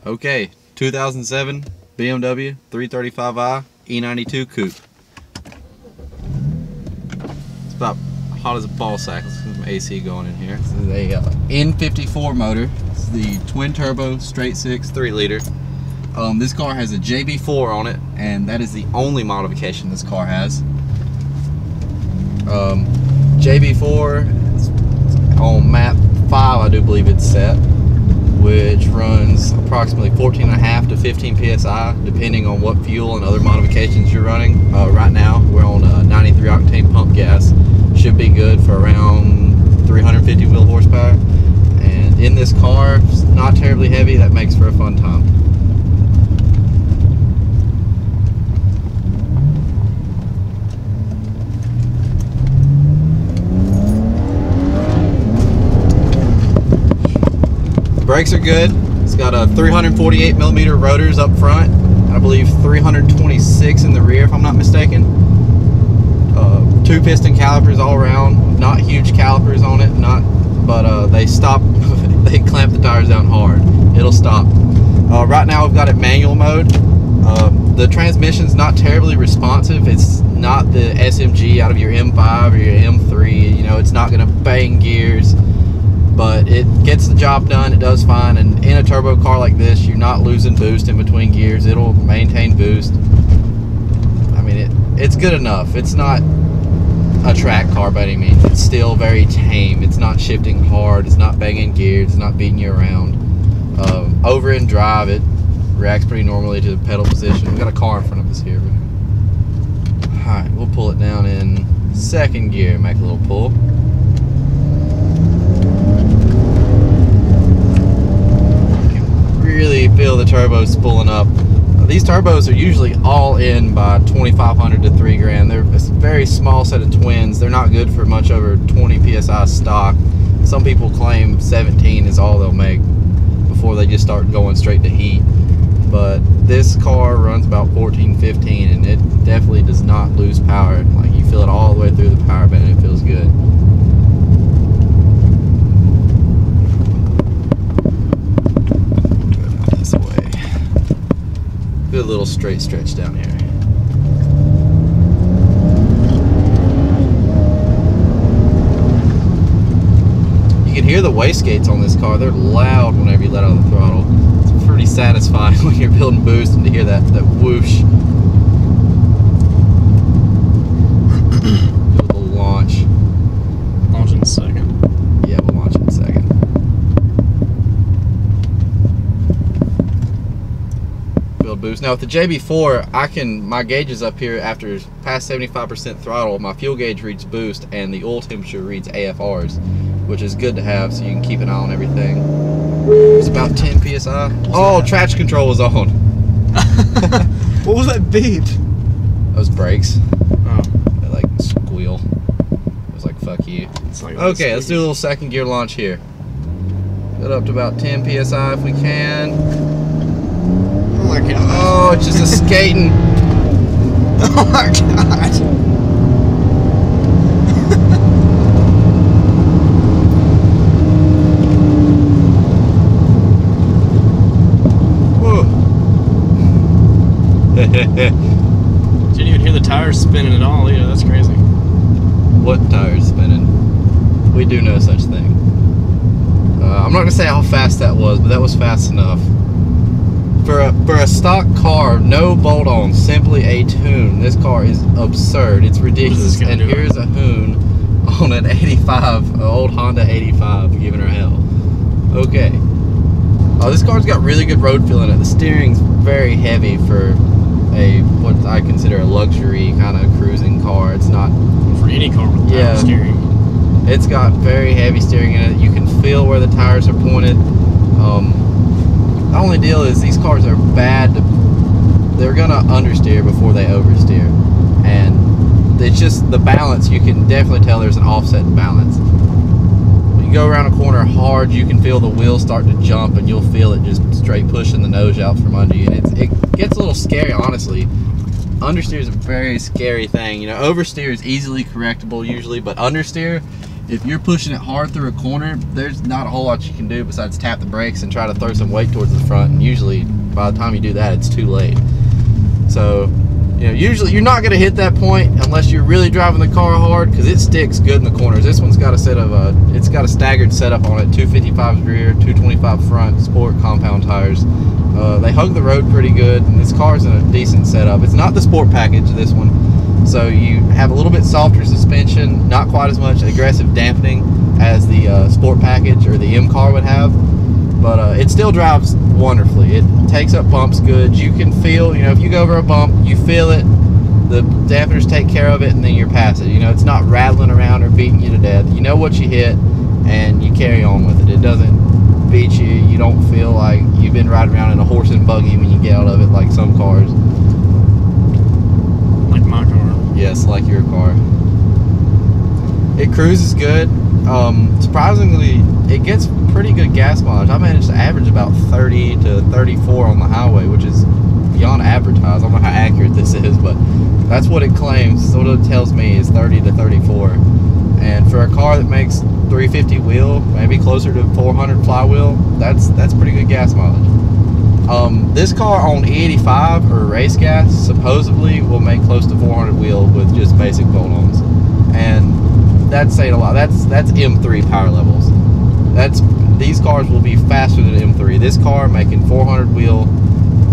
Okay, 2007 BMW 335i E92 Coupe. It's about hot as a ball sack. Let's get some AC going in here. This is a N54 motor. This is the twin turbo straight six 3 liter. This car has a JB4 on it, and that is the only modification this car has. JB4 is on map 5, I do believe it's set, which runs approximately 14.5 to 15 psi, depending on what fuel and other modifications you're running. Right now, we're on 93 octane pump gas. Should be good for around 350 wheel horsepower. And in this car, it's not terribly heavy. That makes for a fun time. Brakes are good. It's got a 348 millimeter rotors up front, and I believe 326 in the rear, if I'm not mistaken. 2 piston calipers all around. Not huge calipers on it, but they stop. They clamp the tires down hard. It'll stop. Right now, we've got it manual mode. The transmission's not terribly responsive. It's not the SMG out of your M5 or your M3. You know, it's not going to bang gears, but it gets the job done. It does fine. And in a turbo car like this, you're not losing boost in between gears. It'll maintain boost. I mean, it's good enough. It's not a track car by any means. It's still very tame. It's not shifting hard. It's not banging gears. It's not beating you around. Over in drive, it reacts pretty normally to the pedal position. We've got a car in front of us here. Alright, we'll pull it down in second gear, make a little pull. Really feel the turbos spooling up. These turbos are usually all in by 2,500 to 3 grand. They're a very small set of twins. They're not good for much over 20 psi stock. Some people claim 17 is all they'll make before they just start going straight to heat. But this car runs about 14, 15, and it definitely does not lose power. Like, you feel it all the way through the power band. It feels good. Good little straight stretch down here. You can hear the wastegates on this car. They're loud whenever you let out the throttle. It's pretty satisfying when you're building boost and to hear that whoosh. Do a little launch. Launch in a second. Yeah, we'll launch in a second. Boost. Now with the JB4, my gauge is up here after past 75% throttle. My fuel gauge reads boost and the oil temperature reads AFRs, which is good to have so you can keep an eye on everything. It's about 10 psi. Oh, traction control was on. What was that beep? Those brakes. Oh. They like squeal. It was like, fuck you. Like okay, let's do a little second gear launch here. Get up to about 10 psi if we can. Oh my god. Oh, it's just a skating. Oh my god. Whoa. Didn't even hear the tires spinning at all either. That's crazy. What tires spinning? We do no such thing. I'm not gonna say how fast that was, but that was fast enough. For a stock car, no bolt-on, simply a tune. This car is absurd. It's ridiculous. And here's a hoon on an 85, an old Honda 85, giving her hell. Okay. This car's got really good road feel in it. The steering's very heavy for what I consider a luxury kind of cruising car. It's not for any car with power steering. It's got very heavy steering in it. You can feel where the tires are pointed. The only deal is these cars are bad. They're gonna understeer before they oversteer, and it's just the balance. You can definitely tell there's an offset balance. When you go around a corner hard, you can feel the wheels start to jump, and you'll feel it just straight pushing the nose out from under you. And it gets a little scary, honestly. Understeer is a very scary thing. You know, oversteer is easily correctable usually, but understeer if you're pushing it hard through a corner, there's not a whole lot you can do besides tap the brakes and try to throw some weight towards the front, and usually by the time you do that, it's too late. So, you know, usually you're not going to hit that point unless you're really driving the car hard, because it sticks good in the corners. This one's got a set of it's got a staggered setup on it, 255 rear, 225 front, sport compound tires. They hug the road pretty good, and this car's in a decent setup. It's not the sport package, this one, so you have a little bit softer suspension, not quite as much aggressive dampening as the sport package or the M car would have, but it still drives wonderfully. It takes up bumps good. You can feel, you know, if you go over a bump, you feel it, the dampeners take care of it, and then you're past it. You know, it's not rattling around or beating you to death. You know what you hit, and you carry on with it. It doesn't beat you. You don't feel like you've been riding around in a horse and buggy when you get out of it, like some cars. Like my car. Yes, like your car. It cruises good. Surprisingly, it gets pretty good gas mileage. I managed to average about 30 to 34 on the highway, which is beyond advertised. I don't know how accurate this is, but that's what it claims. So what it tells me is 30 to 34. And for a car that makes 350 wheel, maybe closer to 400 flywheel, that's pretty good gas mileage. This car on E85 or race gas supposedly will make close to 400 wheel with just basic bolt-ons, and that's saying a lot. That's M3 power levels. These cars will be faster than M3. This car making 400 wheel.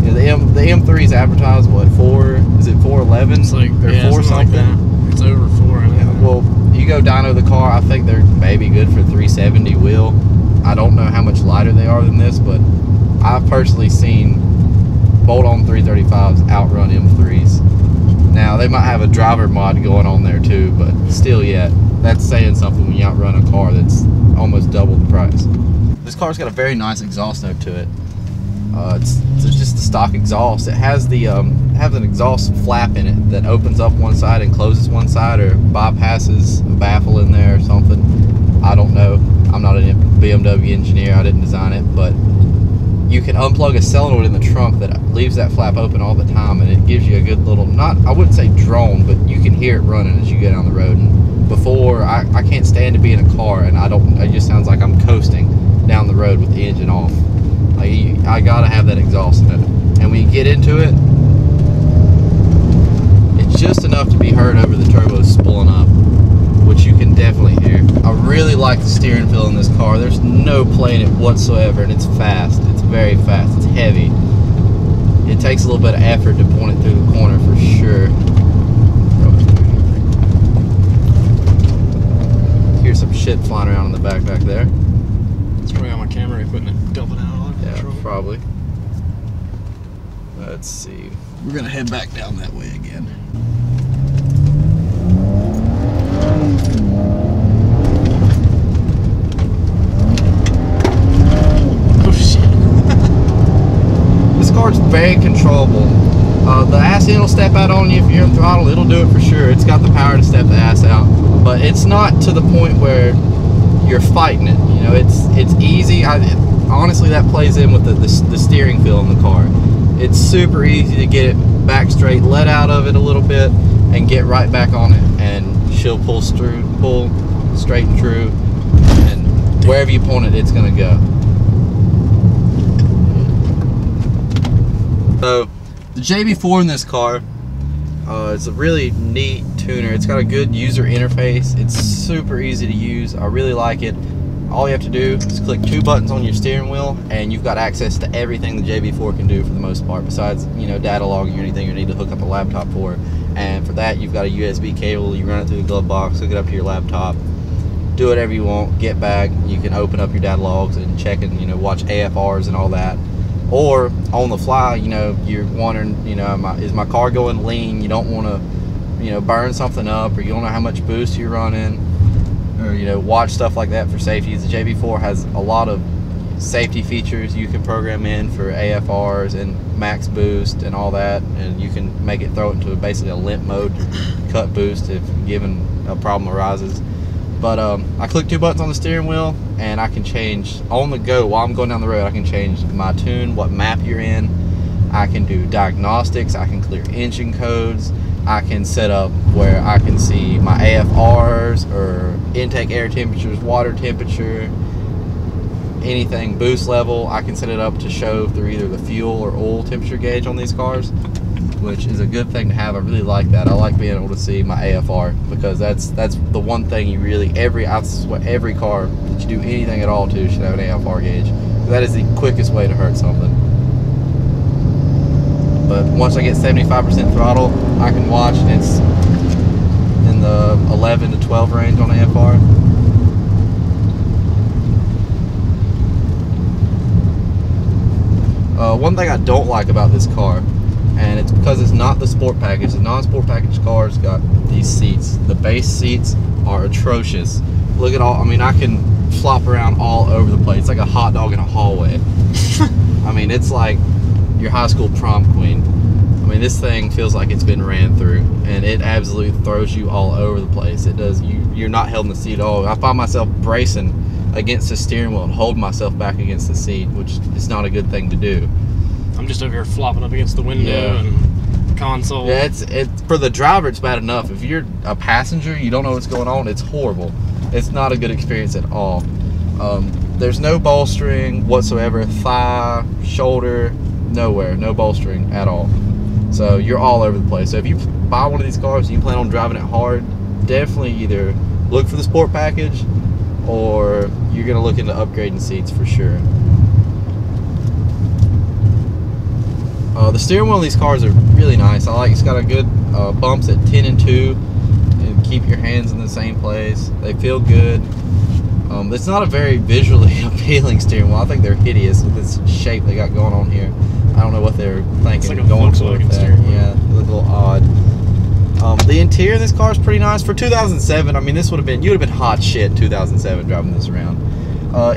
You know, the M3 is advertised what, 411? It's like, or yeah, 4 something. like that. It's over 4. Yeah, well, you go dyno the car, I think they're maybe good for 370 wheel. I don't know how much lighter they are than this, but I've personally seen bolt-on 335s outrun M3s. Now, they might have a driver mod going on there too, but still yet, that's saying something when you outrun a car that's almost double the price. This car's got a very nice exhaust note to it. It's just the stock exhaust. It has an exhaust flap in it that opens up one side and closes one side, or bypasses a baffle in there or something. I don't know. I'm not a BMW engineer. I didn't design it, but you can unplug a solenoid in the trunk that leaves that flap open all the time, and it gives you a good little, I wouldn't say drone, but you can hear it running as you go down the road. And before, I can't stand to be in a car, and it just sounds like I'm coasting down the road with the engine off. I gotta have that exhaust in it. And when you get into it, it's just enough to be heard over the turbos spooling up, which you can definitely hear. I really like the steering feel in this car. There's no play in it whatsoever, and it's fast. It's very fast. It's heavy. It takes a little bit of effort to point it through the corner for sure. Here's some shit flying around in the back there. It's probably on my camera equipment dumping out all over the control. Probably. Let's see. We're gonna head back down that way again. Oh shit. This car's very controllable. The ass end will step out on you if you're in throttle. It'll do it for sure. It's got the power to step the ass out, but it's not to the point where you're fighting it. You know, it's easy. Honestly, that plays in with the steering feel in the car. It's super easy to get it back straight, let out of it a little bit, and get right back on it. And she'll pull straight and true, and wherever you point it, it's gonna go. So the JB4 in this car, it's a really neat tuner. It's got a good user interface. It's super easy to use. I really like it. All you have to do is click 2 buttons on your steering wheel, and you've got access to everything the JB4 can do for the most part, besides, you know, data logging or anything you need to hook up a laptop for. And for that, you've got a USB cable. You run it through the glove box, hook it up to your laptop, do whatever you want, get back. You can open up your data logs and check and, you know, watch AFRs and all that. Or on the fly, you know, you're wondering, you know, is my car going lean? You don't want to, you know, burn something up, or you don't know how much boost you're running, or, you know, watch stuff like that for safety. The JB4 has a lot of safety features you can program in for AFRs and max boost and all that, and you can make it throw it into basically a limp mode, cut boost if given a problem arises. But I click 2 buttons on the steering wheel, and I can change on the go while I'm going down the road. I can change my tune, what map you're in. I can do diagnostics. I can clear engine codes. I can set up where I can see my AFRs or intake air temperatures, water temperature, anything, boost level. I can set it up to show through either the fuel or oil temperature gauge on these cars, which is a good thing to have. I really like that. I like being able to see my AFR because that's the one thing you really, I swear every car that you do anything at all to should have an AFR gauge. That is the quickest way to hurt something. But once I get 75% throttle, I can watch, and it's in the 11 to 12 range on AFR. One thing I don't like about this car, and it's because it's not the sport package. The non-sport package car's got these seats. The base seats are atrocious. Look at all, I mean, I can flop around all over the place. It's like a hot dog in a hallway. I mean, it's like your high school prom queen. I mean, this thing feels like it's been ran through, and it absolutely throws you all over the place. It does. You're not held in the seat at all. I find myself bracing against the steering wheel and holding myself back against the seat, which is not a good thing to do. I'm just over here flopping up against the window and console. Yeah, it's for the driver, it's bad enough. If you're a passenger, you don't know what's going on, it's horrible. It's not a good experience at all. There's no bolstering whatsoever, thigh, shoulder, nowhere, no bolstering at all. So you're all over the place. So if you buy one of these cars and you plan on driving it hard, definitely either look for the sport package or you're gonna look into upgrading seats for sure. The steering wheel of these cars are really nice. I like it's got a good bumps at 10 and 2 and keep your hands in the same place. They feel good. It's not a very visually appealing steering wheel. I think they're hideous with this shape they got going on here. I don't know what they're thinking. It's like a going for Volkswagen with that. steering wheel. Yeah, they look a little odd. The interior of this car is pretty nice. For 2007, I mean, this would have been, you would have been hot shit in 2007 driving this around.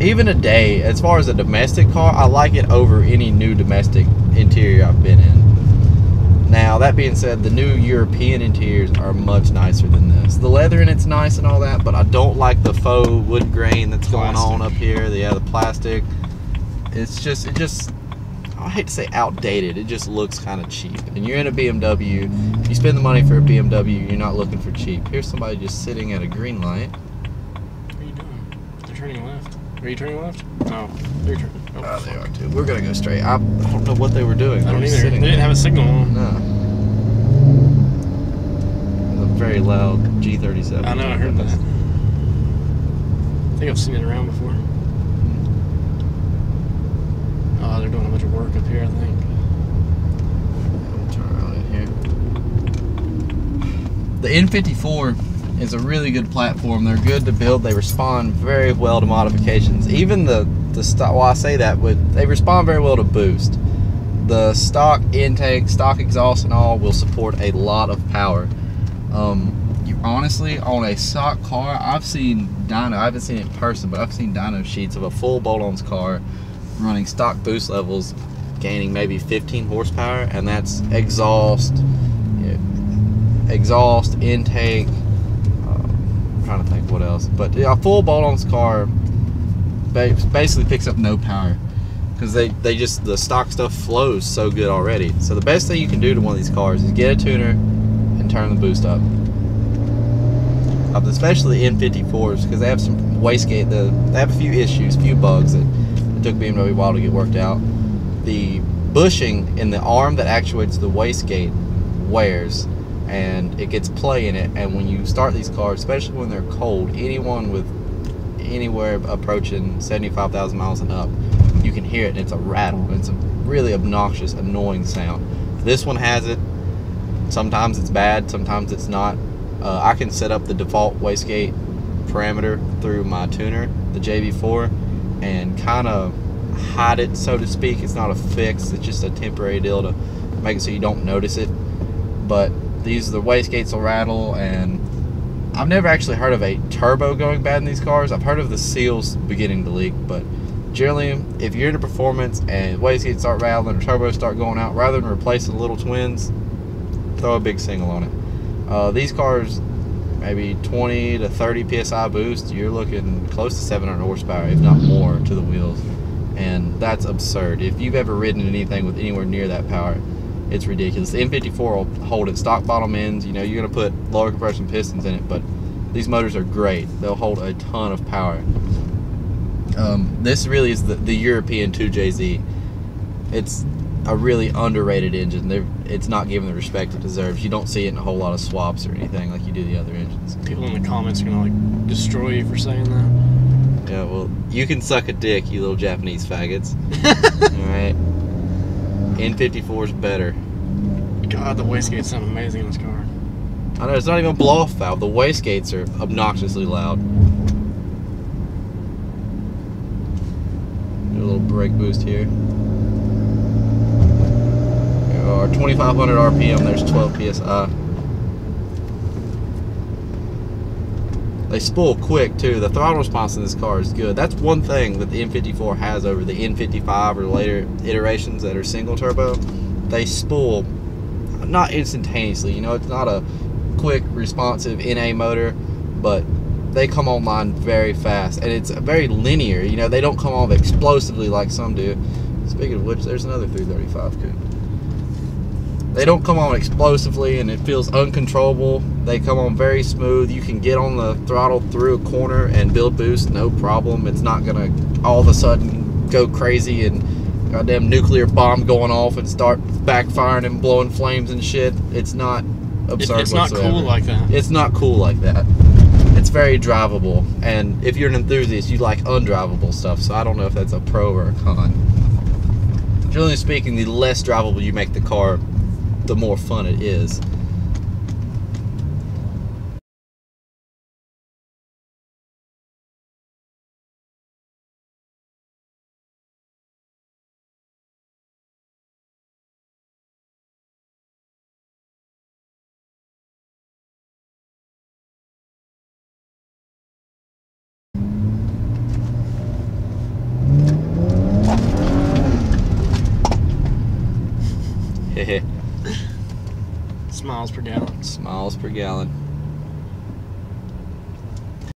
Even today, as far as a domestic car, I like it over any new domestic interior I've been in. Now, that being said, the new European interiors are much nicer than this. The leather in it's nice and all that, but I don't like the faux wood grain that's going on up here. The plastic. It just, I hate to say outdated, it just looks kind of cheap. And you're in a BMW, you spend the money for a BMW, you're not looking for cheap. Here's somebody just sitting at a green light. What are you doing? They're turning left. Are you turning left? No, they're turning. Oh, they are too. We're gonna go straight. I don't know what they were doing. I don't either. They sitting didn't have a signal on. No. It was a very loud G37. I know, I heard that. I think I've seen it around before. Oh, they're doing a bunch of work up here, I think. We'll turn around in here. The N54 is a really good platform. They're good to build. They respond very well to modifications. Even the stock, well, I say that, but they respond very well to boost. The stock intake, stock exhaust and all will support a lot of power. You honestly, on a stock car, I've seen dyno, I haven't seen it in person, but I've seen dyno sheets of a full bolt-ons car running stock boost levels, gaining maybe 15 horsepower, and that's exhaust, intake, I'm trying to think what else, but yeah, a full bolt-ons car basically picks up no power because they just, the stock stuff flows so good already. So the best thing you can do to one of these cars is get a tuner and turn the boost up. Especially the N54s, because they have some wastegate, they have a few issues, few bugs that it took BMW a while to get worked out. The bushing in the arm that actuates the wastegate wears and it gets play in it, and when you start these cars, especially when they're cold, anyone with anywhere approaching 75,000 miles and up, you can hear it and it's a rattle. It's a really obnoxious, annoying sound. This one has it. Sometimes it's bad, sometimes it's not. I can set up the default wastegate parameter through my tuner, the JV4, and kind of hide it, so to speak. It's not a fix, it's just a temporary deal to make it so you don't notice it. But the wastegates will rattle, and I've never actually heard of a turbo going bad in these cars. I've heard of the seals beginning to leak, but generally, if you're into performance and wastegates start rattling or turbos start going out, rather than replacing the little twins, throw a big single on it. These cars, maybe 20 to 30 psi boost, you're looking close to 700 horsepower, if not more, to the wheels, and that's absurd. If you've ever ridden anything with anywhere near that power, It's ridiculous. The M54 will hold at stock bottom ends. You know, you're gonna put lower compression pistons in it, but these motors are great. They'll hold a ton of power. This really is the European 2JZ. It's a really underrated engine. It's not given the respect it deserves. You don't see it in a whole lot of swaps or anything like you do the other engines. People in the comments are gonna like destroy you for saying that. Yeah, well, you can suck a dick, you little Japanese faggots. Alright. N54's better. God, the wastegates sound amazing in this car. I know, it's not even a blow-off valve. The wastegates are obnoxiously loud. Do a little brake boost here. Our 2,500 RPM, there's 12 PSI. They spool quick too. The throttle response in this car is good. That's one thing that the M54 has over the N55 or later iterations that are single turbo. They spool not instantaneously. You know, it's not a quick, responsive NA motor, but they come online very fast, and it's very linear. You know, they don't come on explosively like some do. Speaking of which, there's another 335 coupe. They don't come on explosively and it feels uncontrollable. They come on very smooth. You can get on the throttle through a corner and build boost, no problem. It's not gonna all of a sudden go crazy and goddamn nuclear bomb going off and start backfiring and blowing flames and shit. It's not absurd It's not whatsoever. cool like that. It's not cool like that. It's very drivable, and if you're an enthusiast, you like undrivable stuff, so I don't know if that's a pro or a con. Generally speaking, the less drivable you make the car, the more fun it is. Smiles per gallon. Smiles per gallon.